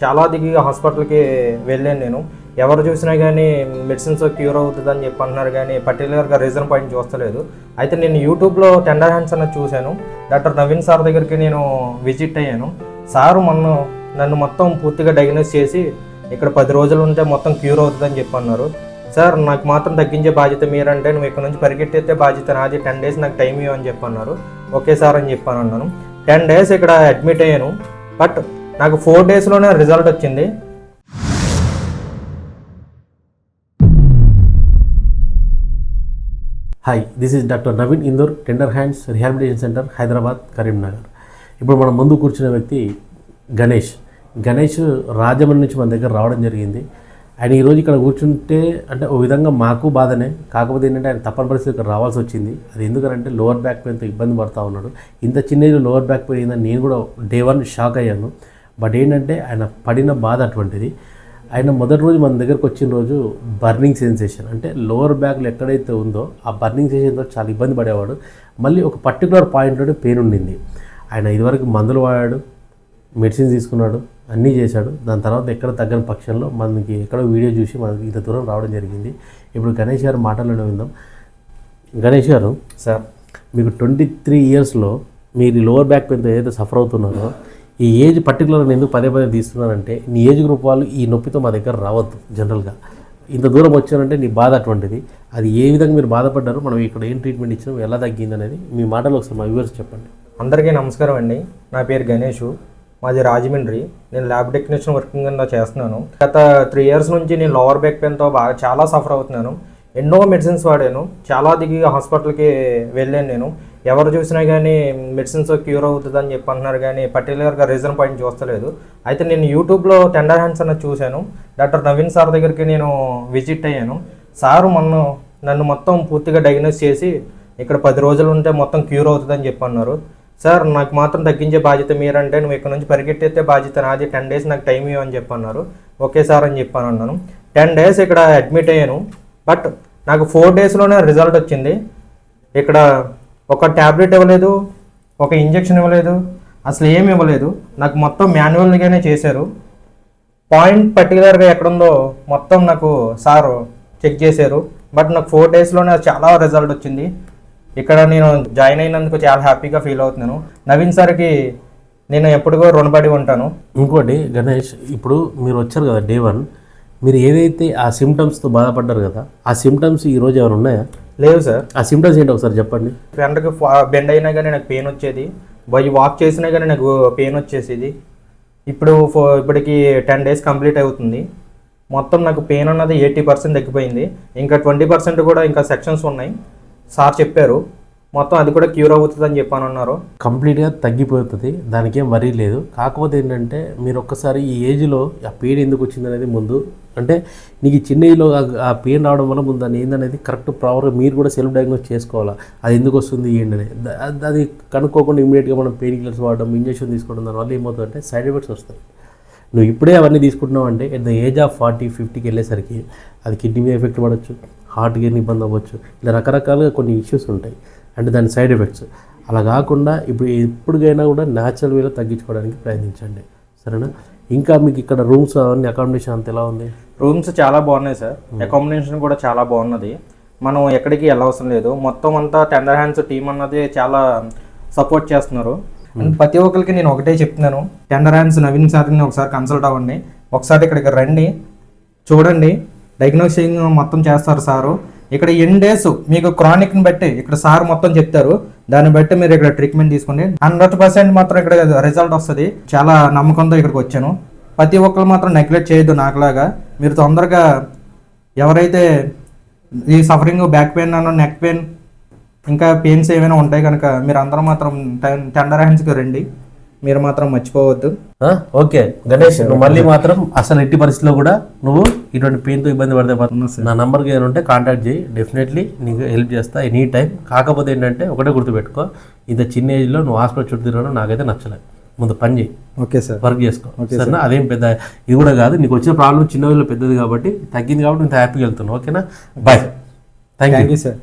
చాలా దిగి హాస్పిటల్కి వెళ్ళాను నేను. ఎవరు చూసినా కానీ మెడిసిన్స్ క్యూర్ అవుతుందని చెప్పి అంటున్నారు, కానీ పర్టికులర్గా రీజన్ పాయింట్ చూస్తలేదు. అయితే నేను యూట్యూబ్లో టెండర్ హ్యాండ్స్ అన్నది చూశాను. డాక్టర్ నవీన్ సార్ దగ్గరికి నేను విజిట్ అయ్యాను. సారు నన్ను మొత్తం పూర్తిగా డయాగ్నోస్ చేసి ఇక్కడ 10 రోజులు ఉంటే మొత్తం క్యూర్ అవుతుందని చెప్పి అన్నారు. సార్ నాకు మాత్రం తగ్గించే బాధ్యత మీరంటే, నువ్వు ఇక్కడ నుంచి పరిగెట్టేస్తే బాధ్యత నాది, 10 days నాకు టైం ఇవ్వని చెప్పి అన్నారు. ఓకే సార్ అని చెప్పాను అన్నాను. 10 days ఇక్కడ అడ్మిట్ అయ్యాను. బట్ నాకు 4 daysలోనే రిజల్ట్ వచ్చింది. Hi, this is doctor Naveen Indur, tender hands rehabilitation centre, Hyderabad, Karimnagar. ఇప్పుడు మన ముందు కూర్చున్న వ్యక్తి గణేష్ రాజమండ్రి నుంచి మన దగ్గర రావడం జరిగింది. ఆయన ఈరోజు ఇక్కడ కూర్చుంటే అంటే ఓ విధంగా మాకు బాధనే, కాకపోతే ఏంటంటే ఆయన తప్పని పరిస్థితి ఇక్కడ రావాల్సి వచ్చింది. అది ఎందుకంటే లోవర్ బ్యాక్ పెయిన్తో ఇబ్బంది పడుతూ ఉన్నాడు. ఇంత చిన్న ఏజ్లో లోవర్ బ్యాక్ పెయిన్ అయిందని నేను కూడా డే 1 షాక్ అయ్యాను. బట్ ఏంటంటే ఆయన పడిన బాధ అటువంటిది. ఆయన మొదటి రోజు మన దగ్గరకు వచ్చిన రోజు బర్నింగ్ సెన్సేషన్, అంటే లోవర్ బ్యాక్లో ఎక్కడైతే ఉందో ఆ బర్నింగ్ సెన్సేషన్తో చాలా ఇబ్బంది పడేవాడు. మళ్ళీ ఒక పర్టికులర్ పాయింట్లో పెయిన్ ఉండింది. ఆయన ఇదివరకు మందులు వాడాడు, మెడిసిన్ తీసుకున్నాడు, అన్నీ చేశాడు. దాని తర్వాత ఎక్కడ తగ్గని పక్షంలో మనకి ఎక్కడో వీడియో చూసి మనకి ఇంత దూరం రావడం జరిగింది. ఇప్పుడు గణేష్ గారు మాటల్లోనే విందాం. గణేష్ గారు, సార్ మీకు 23 yearsలో మీరు లోవర్ బ్యాక్ పెయిన్తో ఏదైతే సఫర్ అవుతున్నారో, ఈ ఏజ్ పర్టికులర్గా నేను ఎందుకు పదే తీస్తున్నానంటే, నీ ఏజ్ గ్రూప్ వాళ్ళు ఈ నొప్పితో మా దగ్గర రావద్దు. జనరల్గా ఇంత దూరం వచ్చానంటే నీ బాధ అటువంటిది. అది ఏ విధంగా మీరు బాధపడ్డారు, మనం ఇక్కడ ఏం ట్రీట్మెంట్ ఇచ్చినాం, ఎలా తగ్గింది అనేది మీ మాటలో ఒకసారి మా వ్యూవర్స్ చెప్పండి. అందరికీ నమస్కారం అండి. నా పేరు గణేష్, మాది రాజమండ్రి. నేను ల్యాబ్ టెక్నీషియన్ వర్కింగ్ కింద చేస్తున్నాను. గత 3 years నుంచి నేను లోవర్ బ్యాక్ పెయిన్తో చాలా సఫర్ అవుతున్నాను. ఎన్నో మెడిసిన్స్ వాడాను, చాలా దిగి హాస్పిటల్కి వెళ్ళాను నేను. ఎవరు చూసినా కానీ మెడిసిన్స్ క్యూర్ అవుతుందని చెప్పి అంటున్నారు, కానీ పర్టికులర్గా రీజన్ పాయింట్ చూస్తలేదు. అయితే నేను యూట్యూబ్లో టెండర్ హ్యాండ్స్ అన్నది చూశాను. డాక్టర్ నవీన్ సార్ దగ్గరికి నేను విజిట్ అయ్యాను. సారు నన్ను మొత్తం పూర్తిగా డయాగ్నోస్ చేసి ఇక్కడ 10 రోజులు ఉంటే మొత్తం క్యూర్ అవుతుందని చెప్పి అన్నారు. సార్ నాకు మాత్రం తగ్గించే బాధ్యత మీరంటే, నువ్వు ఇక్కడ నుంచి పరిగెట్టేస్తే బాధ్యత నాది, 10 days నాకు టైం ఇవ్వని చెప్పి అన్నారు. ఓకే సార్ అని చెప్పాను అన్నాను. 10 days ఇక్కడ అడ్మిట్ అయ్యాను. బట్ నాకు 4 daysలోనే రిజల్ట్ వచ్చింది. ఇక్కడ ఒక ట్యాబ్లెట్ ఇవ్వలేదు, ఒక ఇంజెక్షన్ ఇవ్వలేదు, అసలు ఏమి ఇవ్వలేదు. నాకు మొత్తం మాన్యువల్గానే చేశారు. పాయింట్ పర్టికులర్గా ఎక్కడుందో మొత్తం నాకు సార్ చెక్ చేశారు. బట్ నాకు 4 daysలోనే చాలా రిజల్ట్ వచ్చింది. ఇక్కడ నేను జాయిన్ అయినందుకు చాలా హ్యాపీగా ఫీల్ అవుతున్నాను. నవీన్ సార్కి నేను ఎప్పటికో రుణపడి ఉంటాను. ఇంకోటి గణేష్, ఇప్పుడు మీరు వచ్చారు కదా డే 1, మీరు ఏదైతే ఆ సిమ్టమ్స్తో బాధపడ్డారు కదా, ఆ సిమ్టమ్స్ ఈరోజు ఏమైనా ఉన్నాయా? లేవు సార్. ఆ సిమ్టమ్స్ ఏంటి ఒకసారి చెప్పండి. ఫ్రంట్కి బెండ్ అయినా కానీ నాకు పెయిన్ వచ్చేది, వాక్ చేసినా కానీ నాకు పెయిన్ వచ్చేసేది. ఇప్పటికి 10 days కంప్లీట్ అవుతుంది. మొత్తం నాకు పెయిన్ అన్నది 80% తగ్గిపోయింది. ఇంకా 20% కూడా ఇంకా సెక్షన్స్ ఉన్నాయి. సార్ చెప్పారు మొత్తం అది కూడా క్యూర్ అవుతుంది అని చెప్పాను అన్నారు. కంప్లీట్గా తగ్గిపోతుంది, దానికి ఏం వరీ లేదు. కాకపోతే ఏంటంటే మీరు ఒక్కసారి ఈ ఏజ్లో ఆ పెయిన్ ఎందుకు వచ్చింది అనేది ముందు, అంటే నీకు చిన్న ఏజ్లో ఆ పెయిన్ రావడం వల్ల ముందు దాన్ని ఏందనేది కరెక్ట్ ప్రాపర్గా మీరు కూడా సెల్ఫ్ డయాగ్నోస్ చేసుకోవాలా. అది ఎందుకు వస్తుంది ఏంటనే అది కనుక్కోకుండా ఇమీడియట్గా మనం పెయిన్ కిల్లర్స్ వాడడం, ఇంజెక్షన్ తీసుకోవడం, దానివల్ల ఏమవుతుందంటే సైడ్ ఎఫెక్ట్స్ వస్తాయి. నువ్వు ఇప్పుడే అవన్నీ తీసుకుంటున్నావు అంటే ఎట్ ద ఏజ్ ఆఫ్ 40-50కి వెళ్ళేసరికి అది కిడ్నీ మీద ఎఫెక్ట్ పడవచ్చు, హార్ట్కి ఇబ్బంది అవ్వచ్చు, ఇలా రకరకాలుగా కొన్ని ఇష్యూస్ ఉంటాయి, అంటే దాని సైడ్ ఎఫెక్ట్స్. అలా కాకుండా ఇప్పుడు ఎప్పటికైనా కూడా న్యాచురల్ వేలో తగ్గించుకోవడానికి ప్రయత్నించండి, సరేనా? ఇంకా మీకు ఇక్కడ రూమ్స్ అవన్నీ అకామిడేషన్ అంత ఎలా ఉంది? రూమ్స్ చాలా బాగున్నాయి సార్, అకామిడేషన్ కూడా చాలా బాగున్నది. మనం ఎక్కడికి వెళ్ళవసరం లేదు. మొత్తం అంతా టెండర్ హ్యాండ్స్ టీం అన్నది చాలా సపోర్ట్ చేస్తున్నారు. ప్రతి ఒక్కరికి నేను ఒకటే చెప్తున్నాను, టెండర్ హ్యాండ్స్ నవీన్ సార్ని ఒకసారి కన్సల్ట్ అవ్వండి, ఒకసారి ఇక్కడికి రండి, చూడండి, డయాగ్నోసింగ్ మొత్తం చేస్తారు సారు. ఇక్కడ ఎన్ని డేస్ మీకు క్రానిక్ని బట్టి ఇక్కడ సార్ మొత్తం చెప్తారు, దాన్ని బట్టి మీరు ఇక్కడ ట్రీట్మెంట్ తీసుకోండి. 100% మాత్రం ఇక్కడ రిజల్ట్ వస్తుంది. చాలా నమ్మకంతో ఇక్కడికి వచ్చాను. ప్రతి ఒక్కరు మాత్రం నెగ్లెక్ట్ చేయొద్దు నాకులాగా. మీరు తొందరగా ఎవరైతే ఈ సఫరింగ్ బ్యాక్ పెయిన్ అన్న నెక్ పెయిన్ ఇంకా పెయిన్స్ ఏమైనా ఉంటాయి కనుక మీరు అందరూ మాత్రం టెండర్ హ్యాండ్స్కి రండి, మీరు మాత్రం మర్చిపోవద్దు. ఓకే గణేష్, నువ్వు మళ్ళీ మాత్రం అసలు ఎట్టి పరిస్థితిలో కూడా నువ్వు ఇటువంటి పెయిన్తో ఇబ్బంది పడితే నా నంబర్కి ఏమైనా ఉంటే కాంటాక్ట్ చేయి, డెఫినెట్లీ నీకు హెల్ప్ చేస్తా ఎనీ టైం. కాకపోతే ఏంటంటే ఒకటే గుర్తుపెట్టుకో, ఇంత చిన్న ఏజ్లో నువ్వు హాస్పిటల్ చుట్టూ తిరగడం నాకైతే నచ్చలేదు. ముందు పని చేయి, ఓకే సార్, వర్క్ చేసుకో, సరేనా? అదేం పెద్ద ఇది కూడా కాదు, నీకు వచ్చిన ప్రాబ్లం చిన్న ఏజ్లో పెద్దది కాబట్టి తగ్గింది కాబట్టి ఇంత హ్యాపీగా వెళ్తున్నావు, ఓకేనా? Bye, thank you sir.